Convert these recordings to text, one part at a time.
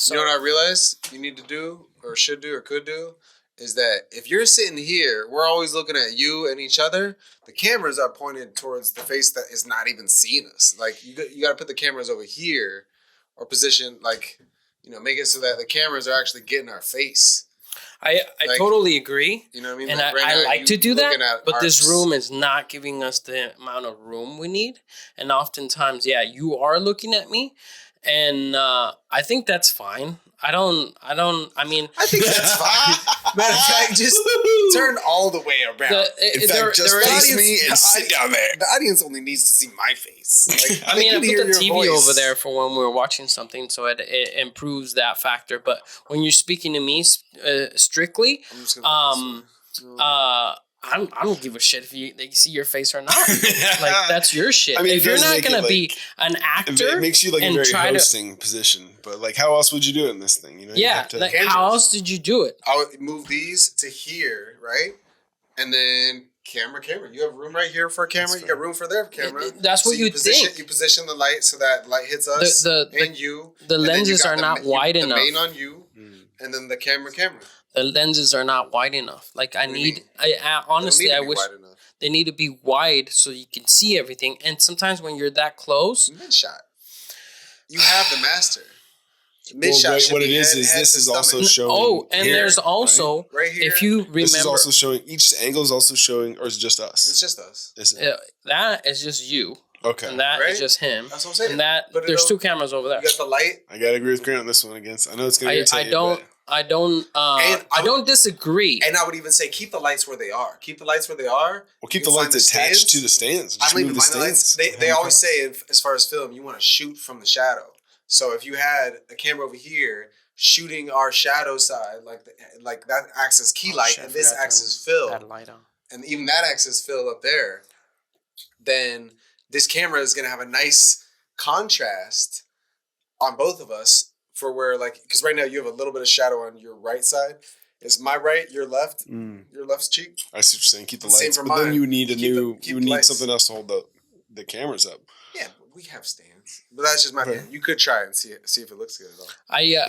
You know what I realized you need to do or should do or could do is that if you're sitting here, we're always looking at you and each other. The cameras are pointed towards the face that is not even seeing us. Like you got to put the cameras over here or position like, make it so that the cameras are actually getting our face. I totally agree. You know what I mean? And like I like to do that, but this room is is not giving us the amount of room we need. And oftentimes, you are looking at me, and I think that's fine. I think that's fine. Matter of fact, just turn all the way around. In fact, just face me and sit down there. The audience only needs to see my face. Like, I put the TV over there for when we're watching something, so it improves that factor. But when you're speaking to me strictly, I don't give a shit if they see your face or not. Like, that's your shit. I mean, if you're not going to be an actor, it makes you like a very hosting position. But like, how else would you do it in this thing? How else did you do it? I would move these to here, right? And then camera. You have room right here for a camera. You got room for their camera. That's what you think. You position the light so that light hits us and you. The lenses are not wide enough. The main on you, and then the camera. The lenses are not wide enough. Like I honestly, I wish they need to be wide so you can see everything. And sometimes when you're that close, mid-shot, you have the master. Mid-shot. What it is this is also showing. Oh, and here, there's also right here. If you remember, this is also showing. Each angle is also showing, or is it just us? It's just us. That is just you. Okay. And that is just him. That's what I'm saying. And there's two cameras over there. You got the light. I gotta agree with Grant on this one. I know it's gonna irritate you. I don't disagree. And I would even say keep the lights where they are. Well, keep the lights attached to the stands. Just move the stands. They always say, as far as film, you want to shoot from the shadow. So if you had a camera over here shooting our shadow side, like that acts as key light, and this acts as fill, and even that acts as fill up there, then this camera is going to have a nice contrast on both of us. For where, because right now you have a little bit of shadow on your right side. Is my right, your left, your left's cheek? I see what you're saying. Keep the lights. But then you need you need something else to hold the cameras up. Yeah, we have stands. But that's just my opinion. You could try and see if it looks good at all.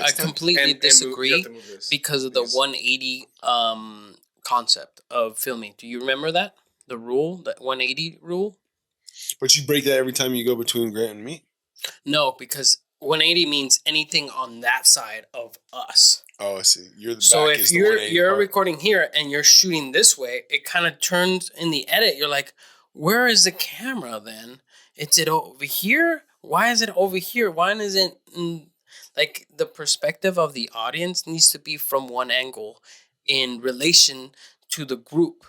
I completely disagree because of the 180 concept of filming. Do you remember that? The rule, that 180 rule? But you break that every time you go between Grant and me. No, because 180 means anything on that side of us. Oh, I see. You're the so back if you're recording here and you're shooting this way, it kind of turns in the edit. You're like, where is the camera then? Is it over here? Why is it over here? Why isn't like the perspective of the audience needs to be from one angle in relation to the group?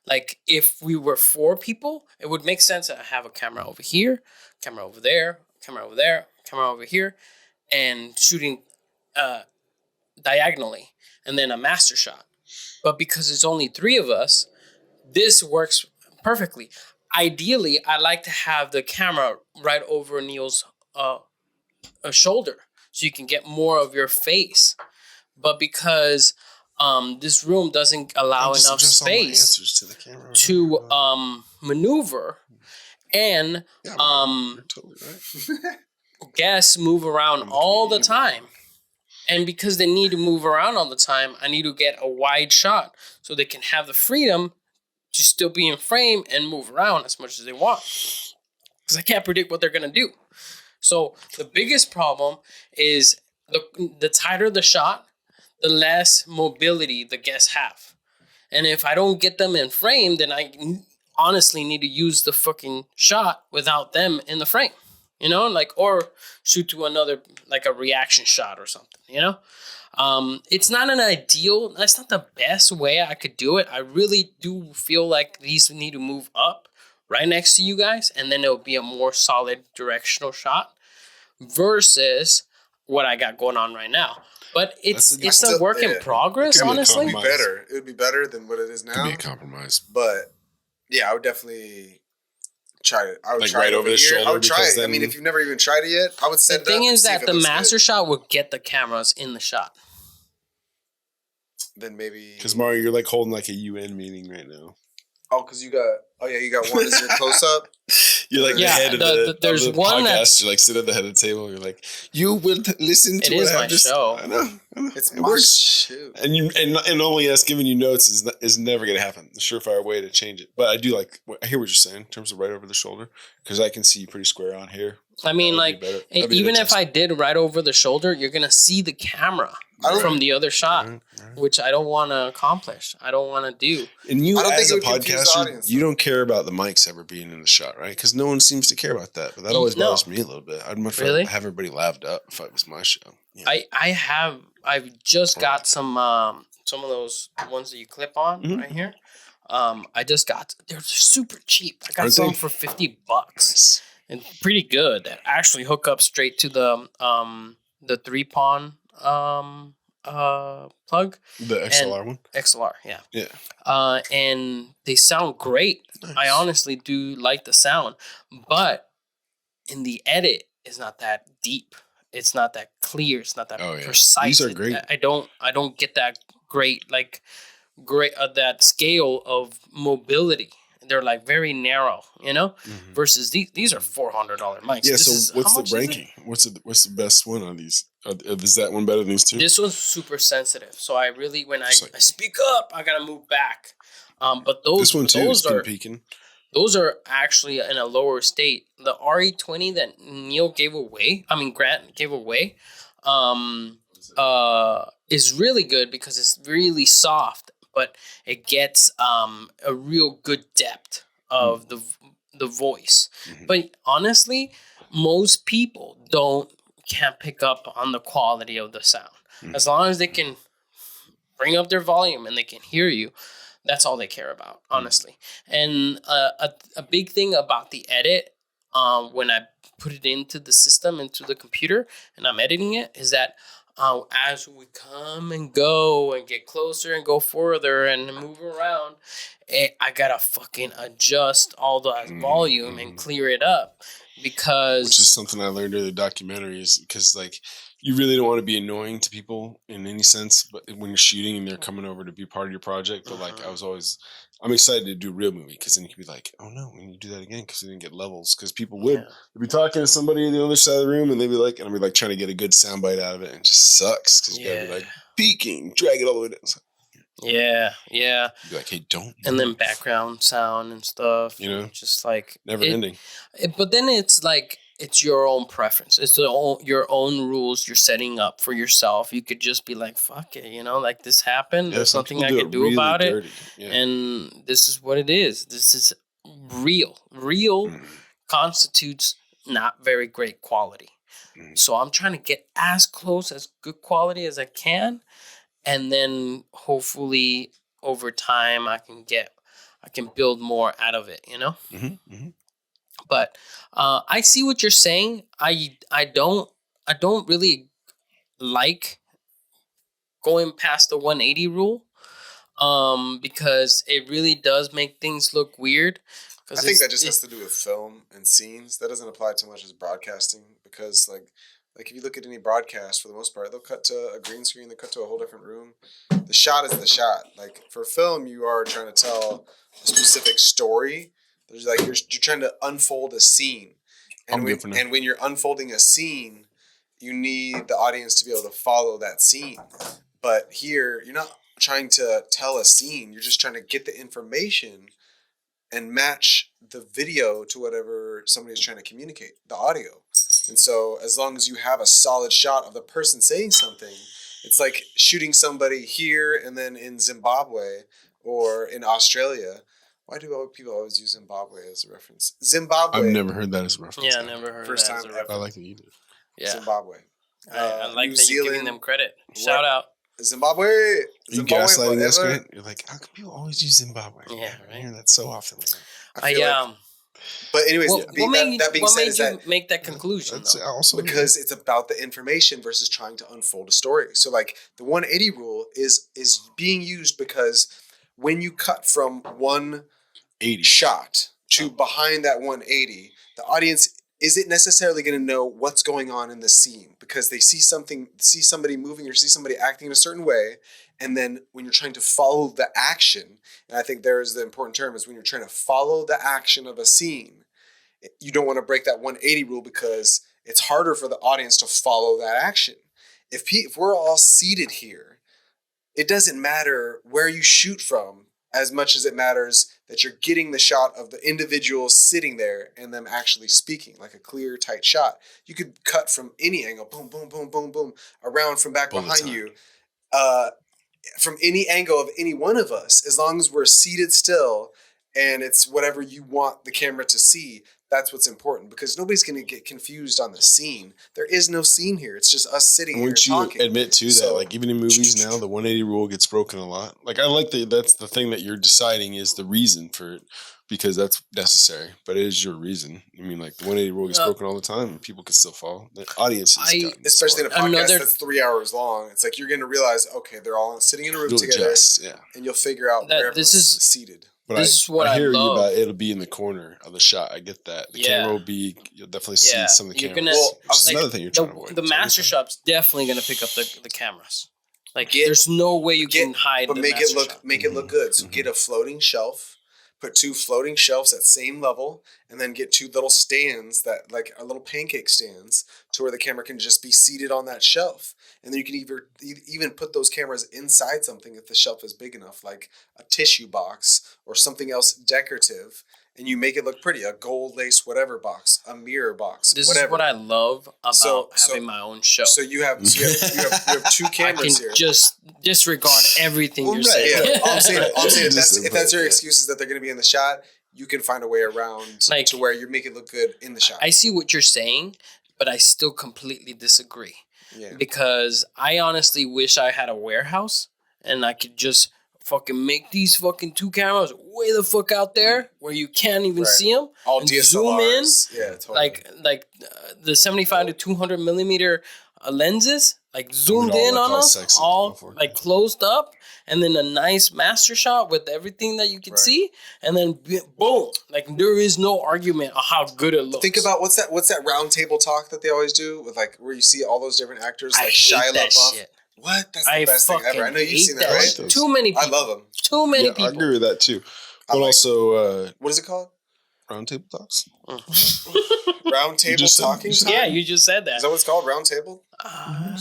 Like if we were 4 people, it would make sense to have a camera over here, camera over there, camera over there, camera over here, and shooting diagonally, and then a master shot. But because it's only 3 of us, this works perfectly. Ideally, I like to have the camera right over Neal's shoulder, so you can get more of your face. But because this room doesn't allow enough space to maneuver, and you're totally right. guests move around all the time. And because they need to move around all the time, I need to get a wide shot so they can have the freedom to still be in frame and move around as much as they want. Because I can't predict what they're going to do. So the biggest problem is the tighter the shot, the less mobility the guests have. And if I don't get them in frame, then I honestly need to use the fucking shot without them in the frame. Or shoot to another, like a reaction shot or something, It's not an ideal, that's not the best way I could do it. I really do feel like these need to move up right next to you guys, and then it'll be a more solid directional shot versus what I got going on right now. But it's a work in progress, honestly. It would be better than what it is now. It could be a compromise. But, yeah, I would definitely... try it. I would like try right it over the shoulder. I would try it. I mean, if you've never even tried it yet, I would set it up. The thing is that the master shot would get the cameras in the shot. Then maybe because Mario, you're like holding like a UN meeting right now. Oh, because you got one as your close up. You're like the head of there's the one podcast. You're like sit at the head of the table. You're like, you will listen to what I have to say. Show. I know. It's my show. And only us giving you notes is never going to happen. The surefire way to change it. But I do like, I hear what you're saying in terms of right over the shoulder, because I can see you pretty square on here. I mean, like, even if I did right over the shoulder, you're going to see the camera from the other shot, which I don't want to accomplish. I don't want to do. And you, as a podcaster, you don't care about the mics ever being in the shot, right? Because no one seems to care about that. But that always bothers me a little bit. I'd much rather have everybody laughed up if it was my show. Yeah. I've just got some of those ones that you clip on right here. I just got, they're super cheap. I got some for $50. Nice. And pretty good. That actually hook up straight to the 3-pawn plug. The XLR one? XLR, yeah. Yeah. And they sound great. Nice. I honestly do like the sound. But in the edit, it's not that deep. It's not that clear. It's not that precise. These are great. I don't get that great that scale of mobility. They're like very narrow, you know. Mm-hmm. Versus these are $400 mics. Yeah. So what's the ranking? What's the best one on these? Is that one better than these two? This one's super sensitive. So I really, when I speak up, I gotta move back. But this one too is peaking. Those are actually in a lower state. The RE20 that Grant gave away, is really good because it's really soft, but it gets a real good depth of the voice. Mm-hmm. But honestly, most people can't pick up on the quality of the sound. Mm-hmm. As long as they can bring up their volume and they can hear you, that's all they care about, honestly. And a big thing about the edit, when I put it into the system, into the computer, and I'm editing it, is that as we come and go and get closer and go further and move around, I gotta fucking adjust all the volume and clear it up, because... Which is something I learned in the documentary, is because, like, you really don't want to be annoying to people in any sense, but when you're shooting and they're coming over to be part of your project. But like, I'm excited to do a real movie, because then you can be like, oh no, we need to do that again because we didn't get levels. Because people would be talking to somebody on the other side of the room, and they'd be like, and I'd be like trying to get a good soundbite out of it, and it just sucks because you gotta be like peaking, drag it all the way down. Yeah. You're like, hey, don't. And then background sound and stuff, just like never ending. But then it's like, it's your own preference. It's your own rules you're setting up for yourself. You could just be like, fuck it, like this happened. There's something I could do about it. Yeah. And this is what it is. This is real. Real constitutes not very great quality. So I'm trying to get as close as good quality as I can. And then hopefully over time I can build more out of it, Mm-hmm. Mm-hmm. But I see what you're saying. I don't really like going past the 180 rule, because it really does make things look weird. I think that just has to do with film and scenes. That doesn't apply too much as broadcasting, because like if you look at any broadcast, for the most part, they'll cut to a green screen, they cut to a whole different room. The shot is the shot. Like for film, you are trying to tell a specific story. There's like you're trying to unfold a scene, and when you're unfolding a scene, you need the audience to be able to follow that scene. But here, you're not trying to tell a scene; you're just trying to get the information and match the video to whatever somebody's trying to communicate, the audio. And so, as long as you have a solid shot of the person saying something, it's like shooting somebody here and then in Zimbabwe or in Australia. Why do people always use Zimbabwe as a reference? Zimbabwe. I've never heard that as a reference. Yeah, I never heard that as a reference. I like that you did. Yeah. Zimbabwe. I like that you're giving them credit. Shout out. Zimbabwe. You gaslighting us, Grant? You're like, how come people always use Zimbabwe? Yeah, right. I hear that so often. But anyways, what made you make that conclusion? Because it's about the information versus trying to unfold a story. So like the 180 rule is being used because when you cut from 180 shot to behind that 180, the audience isn't necessarily going to know what's going on in the scene because they see somebody moving or see somebody acting in a certain way. And then when you're trying to follow the action, and I think there is the important term, is when you're trying to follow the action of a scene, you don't want to break that 180 rule because it's harder for the audience to follow that action. If we're all seated here, it doesn't matter where you shoot from as much as it matters that you're getting the shot of the individual sitting there and them actually speaking, like a clear, tight shot. You could cut from any angle, boom, boom, boom, boom, boom, around from back behind you, from any angle of any one of us, as long as we're seated still and it's whatever you want the camera to see. That's what's important, because nobody's going to get confused on the scene. There is no scene here. It's just us sitting here talking. Wouldn't you admit too that like even in movies now, the 180 rule gets broken a lot? Like I like that's the thing that you're deciding is the reason for it, because that's necessary, but it is your reason. I mean, like the 180 rule gets broken all the time and people can still follow. The audience is especially in a podcast that's 3 hours long. It's like you're going to realize, okay, they're all sitting in a room together, and you'll figure out where everyone's seated. But this is what I hear love. You about it'll be in the corner of the shot. I get that. The camera will be, you'll definitely see some of the cameras. Which is another thing you're trying to avoid. The master shop's definitely going to pick up the cameras. Like there's no way you can hide the master shop. Make it look good. So get a floating shelf, put 2 floating shelves at same level, and then get 2 little stands that like are little pancake stands to where the camera can just be seated on that shelf. And then you can even put those cameras inside something if the shelf is big enough, like a tissue box or something else decorative, and you make it look pretty. A gold lace whatever box, a mirror box, this whatever. is what I love about having my own show. So you have 2 cameras here. I can just disregard everything you're saying. Yeah. All I'm saying if that's your excuse is that they're going to be in the shot, you can find a way around to where you make it look good in the shot. I see what you're saying, but I still completely disagree. Yeah. Because I honestly wish I had a warehouse and I could just fucking make these fucking 2 cameras way the fuck out there where you can't even see them. All DSLRs. Zoom in. Yeah, totally. Like the 75 to 200 millimeter lenses, like zoomed in on us, all like closed up, and then a nice master shot with everything that you can see, and then boom, like there is no argument on how good it looks. Think about what's that round table talk that they always do with like where you see all those different actors like Shia LaBeouf. What? That's the best thing ever. I know you've seen that, right? Too many people. I love them. Too many people. I agree with that too. But also, what is it called? Round table talks. Round table talking. Yeah, you just said that. Is that what it's called? Round table? I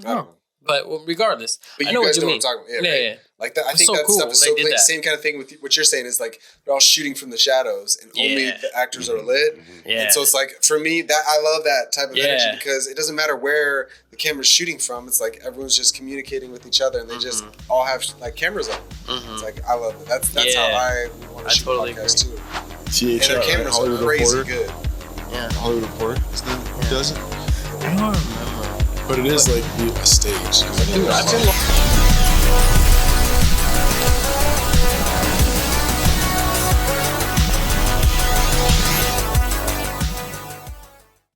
don't know. But regardless, I know what you mean. I'm talking about. Yeah. Like that. I think so that cool. stuff is so cool. Same kind of thing with what you're saying is like they're all shooting from the shadows and only the actors are lit. Yeah. And so it's like for me that I love that type of energy because it doesn't matter where the camera's shooting from. It's like everyone's just communicating with each other and they just all have like cameras on. It's like I love it. That's how I want to shoot podcasts too. THR, and their cameras are crazy good. Yeah. Hollywood Reporter does it. I don't remember. But it is like a stage. Dude, I've been